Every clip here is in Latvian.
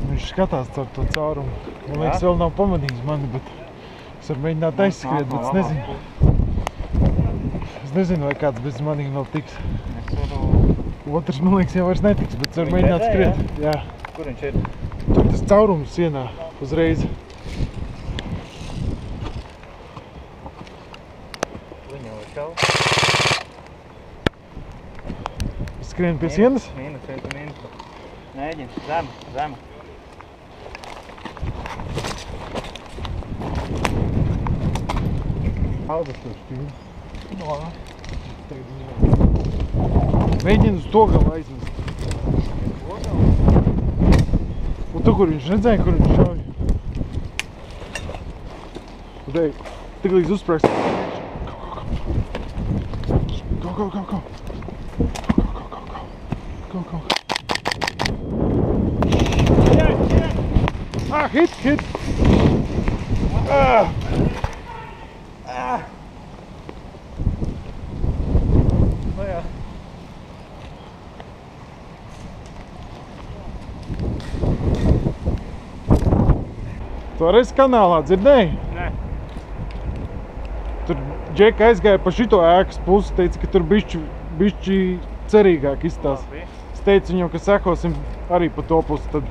Viņš skatās caur to caurumu. Man liekas, vēl nav pamanījis mani, bet es varu mēģināt aizskriet, bet es nezinu. Es nezinu, vai kāds bez manīgi vēl tiks. Otrs, man liekas, jau vairs netiks, bet es varu mēģināt skriet. Jā. Kur viņš ir? Tur tas caurums sienā uzreiz. Viņa var čau. Skrien pie sienas? Mīnus. Mēģini, zema. Augas tur šķīvi. Mēģini uz to galu aizmest. Un tu, kur viņš redzēja, kur viņš šauj? Un te, tik līdz uzsprāks. Go. Ah, hit! Ah! Nu jā. Tu reiz kanālā dzirdēji? Nē. Tur Džeka aizgāja pa šito ēkas pusi, teica, ka tur bišķi cerīgāk izstās. Es teicu viņam, ka sekosim arī pa to pusi tad.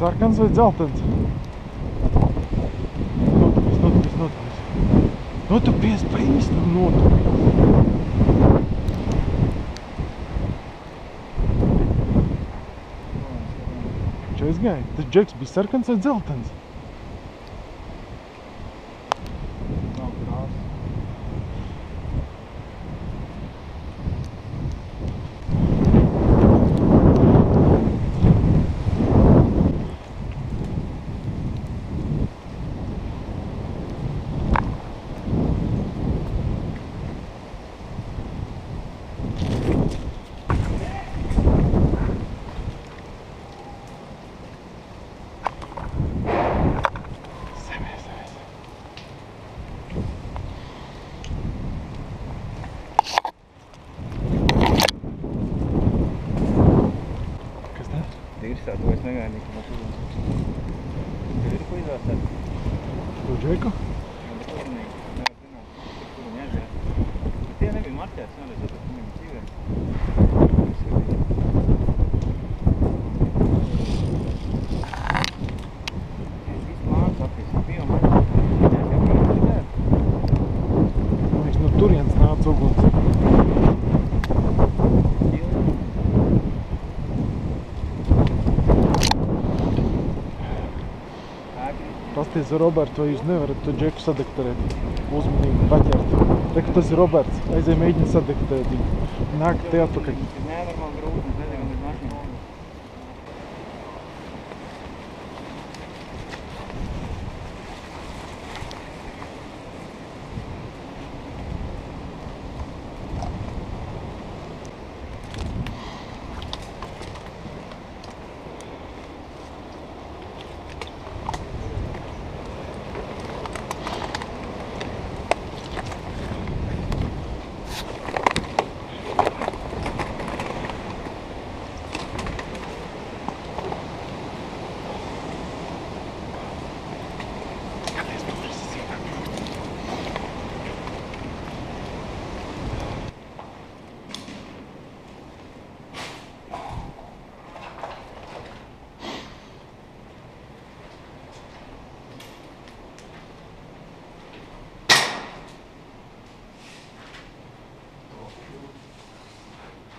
Sarkans vai dzeltens? Notupies pa īstam notupies. Viņš aizgāja? Tas Džeks bija sarkans vai dzeltens? Nav krāsa. Dirsā, to es negaidīju, ka no turien. Tur ir ko izvērstēt? To Džeku? Jā, bet turnīgi. Nevar zināt, kur viņi aizgāja. Bet tie nebija marķēts, nevarēs atrast, viņi bija dzīvē. Viss plāns attīst, bija marķēts. Viņš no turienes nāca uguns. Pasties, Roberts, vai jūs nevarat to Džeku sadektarēt? Uzmanīgi paķert. Reku, tas ir Roberts. Aizēj mēģini sadektarēt viņu. Nāk te atpakaļ. Nenormāli grūti, mēs redzējām līdz mašīnu.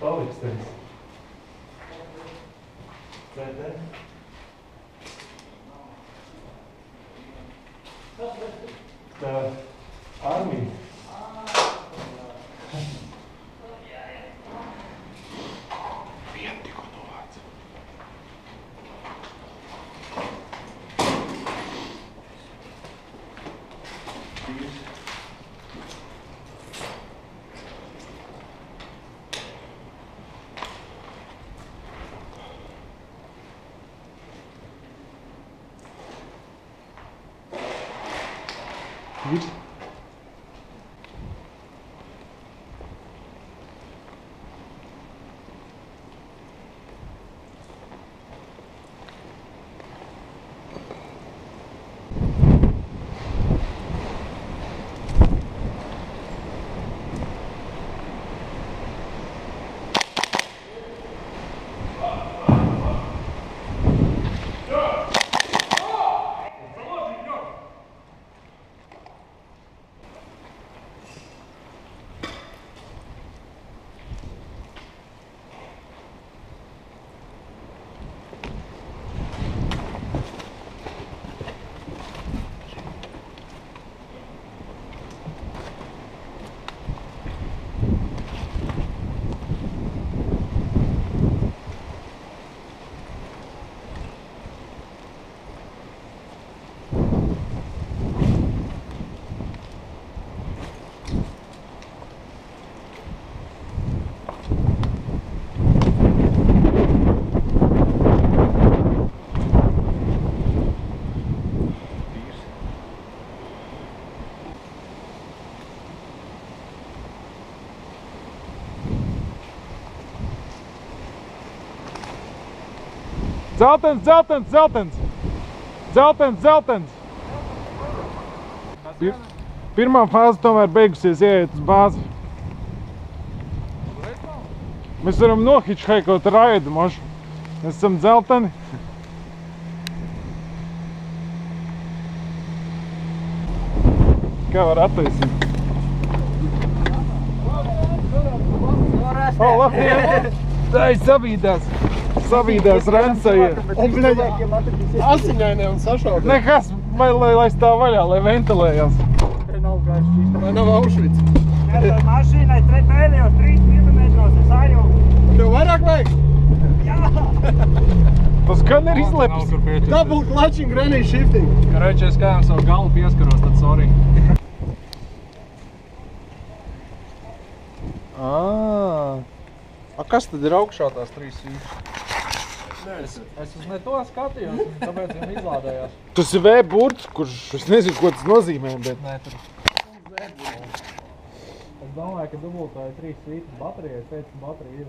Palikstens. CT. Tā armija. Vienu tikko novāc. Viss. Dzeltens, dzeltens, dzeltens! Dzeltens, dzeltens! Pirmā fāze tomēr beigusies, ieiet uz bāzi. Mēs varam nohičhaikot raidu, mož. Mēs esam dzelteni. Kā var attaisīt? O, labdien! Tā ir sabīdās! Sabīdās Rensaja. Asiņainē un sašaudē. Nekas, lai stāv vaļā, lai ventilējās. Vai nav Aušvic? Mašīnai pēdējos 3 kilometros es ajūtu. Tev vairāk vajag? Tas gan ir izlepis. Double clutching, granny shifting. Karoči, es kādām savu galvu pieskaros, tad sorry. A kas tad ir augšā tās 3 svītas? Es uz ne to skatījos, tāpēc viņam izlādējās. Tas ir V-burts, kurš, es nezinu, ko tas nozīmē, bet... Nē, tur. Es domāju, ka dubultā ir 3 svītas baterija, es teicu, ka baterija ir.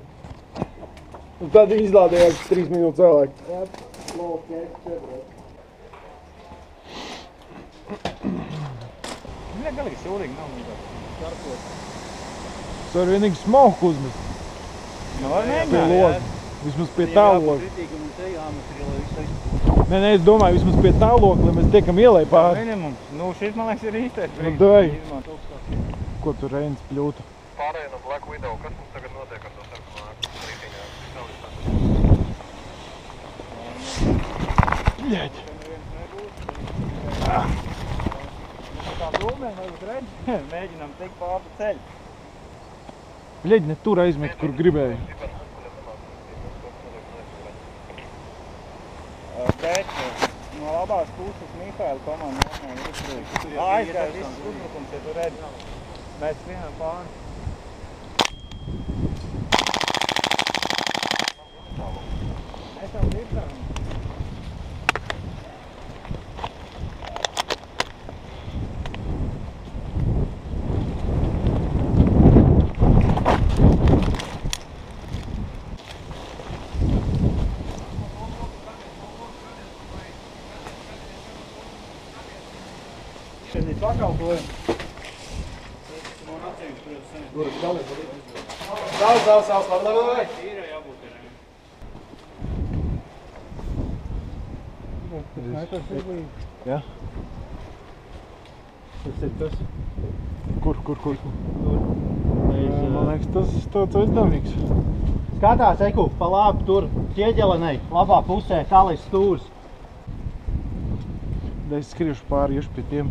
Un tad izlādējās 3 minūtes vēlāk. Viņa galīgi šūrīgi nav nekāds. Tas var vienīgi smoku uzmest. Nu, var Pie mēģināt, loga. Vismaz pie tā loga. Kritīga mums te jāmetri, lai viss aizpūst. Nē, es domāju, vismaz pie tā loga, lai mēs tiekam ielai pāri. Minimums. Nu, šis, man liekas, ir īstais. Nu, dai. Ko tu Reinis pļūtu? Pārējā no Black Widow, kas mums tagad notiek ar to sarkanā rītiņā? Bļaļ. Tā dūmēm varbūt redz. Mēģinām tikt pāri ceļu. Bļaļ, ne tur aizmet, kur gribēju. Bet no labās puses Mihāla komanda normāli uzbrīd. Aizgāja viss uzbrukums, ja tu redzi. Mēs vienam pāri. Mēs tam virsām. Šeit ir pakalpojumi. Sauc, labi. Tīra jābūt ir. Jā? Tas ir tas. Kur? Tur. Man liekas, tas tāds aizdevīgs. Skatās, Eku, pa labi tur, ķieģelenei, labā pusē, tālais stūrs. Da es skriešu pāri, iešu pie tiem.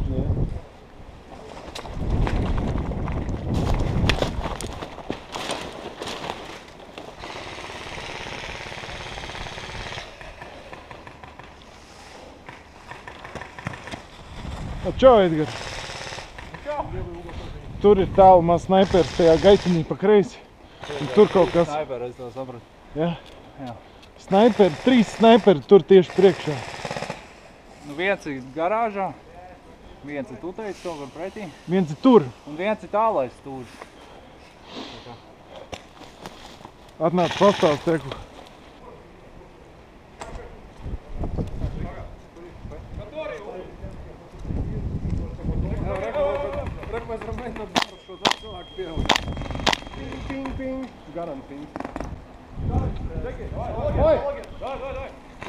Čau, Edgar! Tur ir tālu maz snaipers tajā gaitenī pa kreisi. Un tur kaut kas... Snaiperi, es to sapratu. Jā. Jā. Snaiperi, 3 snaiperi tur tieši priekšā. Nu viens ir garāžā, viens ir tu teici, to var pretī. Viens ir tur. Un viens ir tālais stūris. Atnāc pastāst, Eku.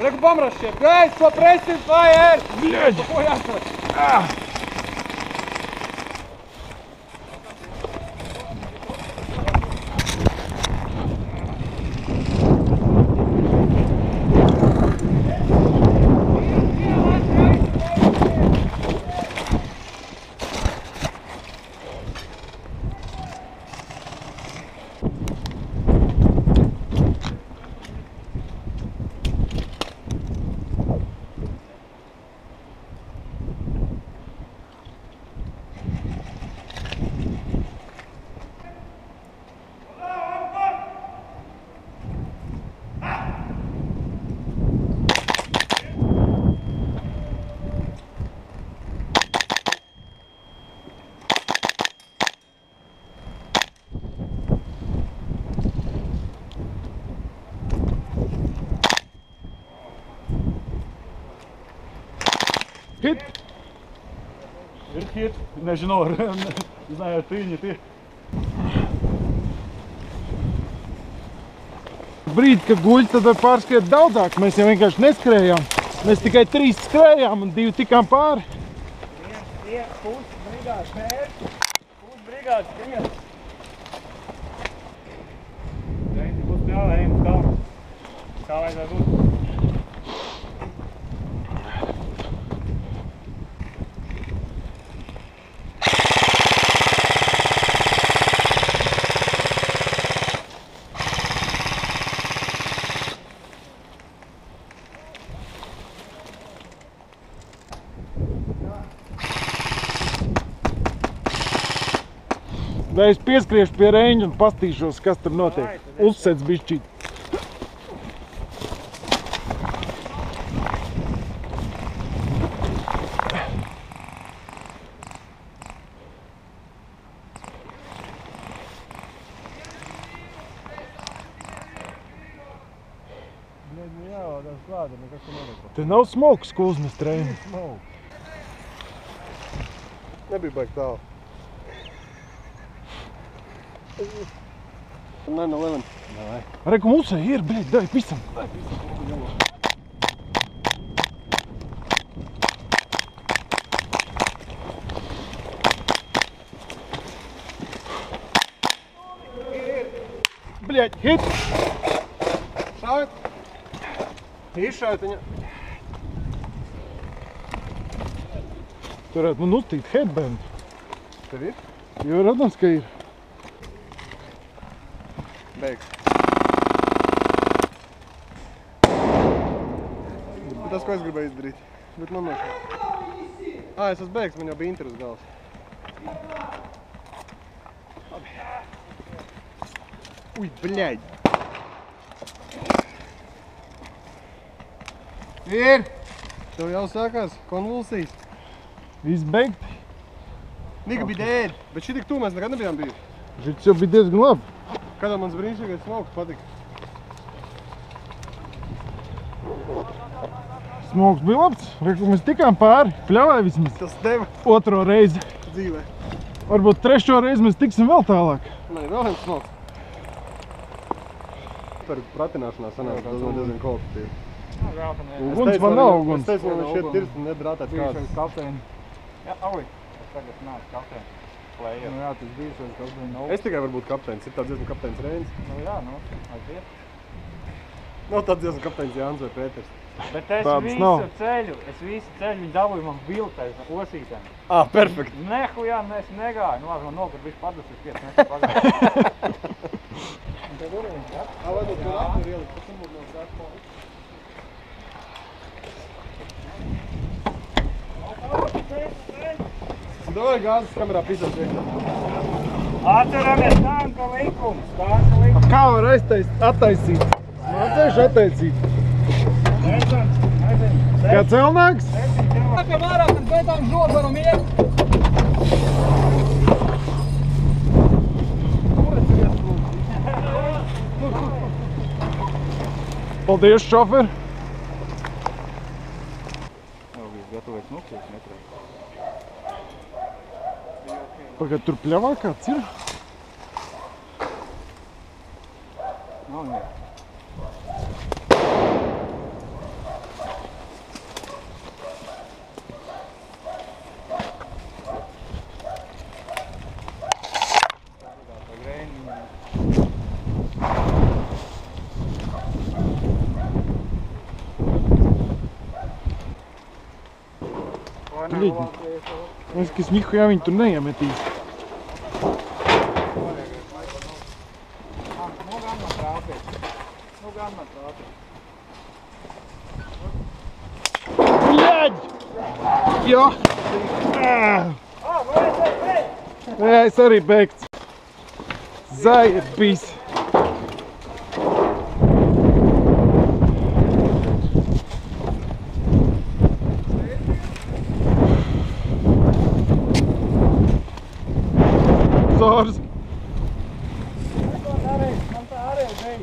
Reku pamraš šie, gais, ko presīt, vai ir? Bļaģ! Ko jāsaka? Hit! Ir hit, nežinau, neznāju, ar tīņi tie. Brīdi, kad guļi, tad var pārskriet daudzāk. Mēs jau vienkārši neskrējām. Mēs tikai 3 skrējām un 2 tikām pāri. Pus brigāds mērķi, pus brigāds skrien. Reņķi būs pļāvē, ejam uz kalnu. Kā vajadzētu būt? Vai es pieskriešu pie reņģa un pastīšos, kas tur notiek. Uzsēc bišķīt. Te nav smokas, ko uzmest reņģi. Nebija baigi tālu. 9-11. Reku musē ir, bļeļ, dai pisam. Bļeļ, hit! Šaut! Izšaut viņa. Turētu man uztīt headband. Tev ir? Jo radams, ka ir. Beigs. Tas, ko es gribēju izdarīt. Bet man nošķi. Es esmu beigs, man jau bija Inter uz gals. Uj, bļaļ! Ir! Tev jau sākās konvulsijas. Viss beigt. Nika bija dēļ, bet šitik tu mēs nekad nebijām bijuši. Šits jau bija diezgan labi. Kādā mans brīnišķīgais smoks patika? Smoks bija labs. Reku, mēs tikām pāri. Pļavai vismaz. Tas deva Otro reizi. dzīvē. Varbūt 3. reizi mēs tiksim vēl tālāk. Man ir vēl viens smoks. Par pratināšanās sanāk, tas man diezgan kvalitatīvi. Uguns man nav uguns. Es teicu, man šeit tirst un nedrātāt kāds. Kapteini. Jā, auj. Es tagad nāc kapteini. player. Nu jā, tas bijušais, kas bija nav. Es tikai varu būt kapteinis. Ir tāds dziesmu kapteinis Reinis. Nu jā, nu, aiziet. Nav tāds dziesmu kapteinis Jānis vai Pēters. Bet es Tādas visu nav. ceļu, viņi dabūju man biltēs osītēm. Perfekt. Nehujā, es negāju. Nu, labi, man nokur viss padus uz 5 metru pagāju. Varbūt tur aptur ielikt, pēc tam būtu nav krāspā. Davai gāzes kamerā pisās iekšā. Atceramies tanka likums, tanka likums. Kā var attaisīt? Mācējuši attaisīt. Nezinu. Kā celnāks? Kā vairāk, tad beidām žogu varam iet. Paldies, šofer. Jau viss gatavojas nukļūt metrā. Pagad, tur pļavā kāds ir? Nav ne. Блин. Es kas nihujā viņi tur neiemetīs. Nu gan man trāpīt. Bļaģ! Jā! Jā, es arī beigts. Zajebīs. Zors. Man tā arī bija.